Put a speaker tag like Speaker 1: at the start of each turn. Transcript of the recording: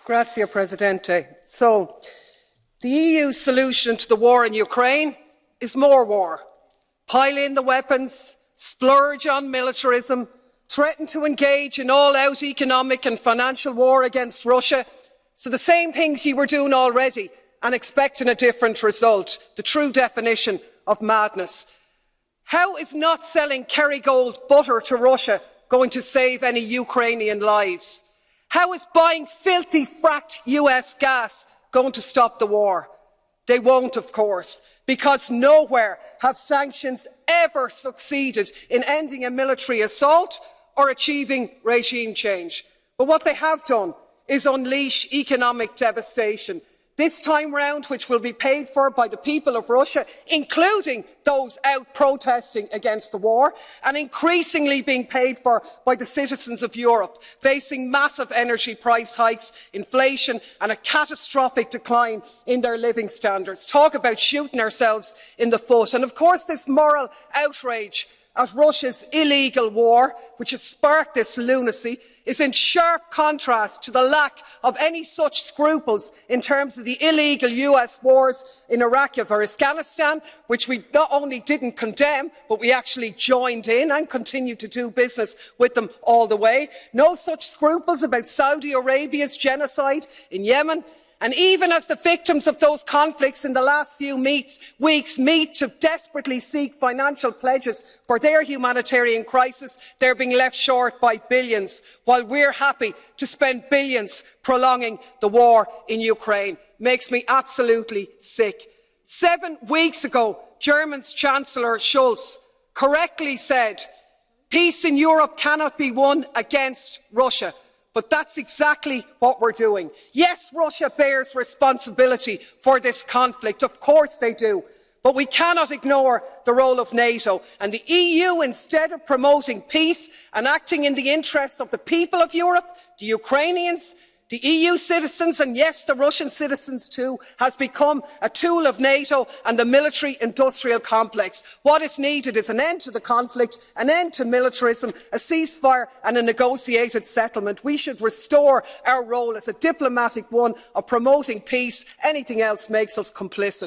Speaker 1: Grazie, Presidente. So, the EU solution to the war in Ukraine is more war. Pile in the weapons, splurge on militarism, threaten to engage in all-out economic and financial war against Russia. So the same things you were doing already and expecting a different result. The true definition of madness. How is not selling Kerrygold butter to Russia going to save any Ukrainian lives? How is buying filthy fracked US gas going to stop the war? They won't, of course, because nowhere have sanctions ever succeeded in ending a military assault or achieving regime change. But what they have done is unleash economic devastation. This time round, which will be paid for by the people of Russia, including those out protesting against the war, and increasingly being paid for by the citizens of Europe, facing massive energy price hikes, inflation and a catastrophic decline in their living standards. Talk about shooting ourselves in the foot. And of course, this moral outrage at Russia's illegal war, which has sparked this lunacy, is in sharp contrast to the lack of any such scruples in terms of the illegal US wars in Iraq or Afghanistan, which we not only didn't condemn, but we actually joined in and continue to do business with them all the way. No such scruples about Saudi Arabia's genocide in Yemen. And even as the victims of those conflicts in the last few weeks meet to desperately seek financial pledges for their humanitarian crisis, they're being left short by billions, while we're happy to spend billions prolonging the war in Ukraine. Makes me absolutely sick. 7 weeks ago, German's Chancellor Scholz correctly said, "Peace in Europe cannot be won against Russia." But that's exactly what we're doing. Yes, Russia bears responsibility for this conflict. Of course they do. But we cannot ignore the role of NATO. And the EU, instead of promoting peace and acting in the interests of the people of Europe, the Ukrainians, the EU citizens, and yes, the Russian citizens too, has become a tool of NATO and the military-industrial complex. What is needed is an end to the conflict, an end to militarism, a ceasefire and a negotiated settlement. We should restore our role as a diplomatic one of promoting peace. Anything else makes us complicit.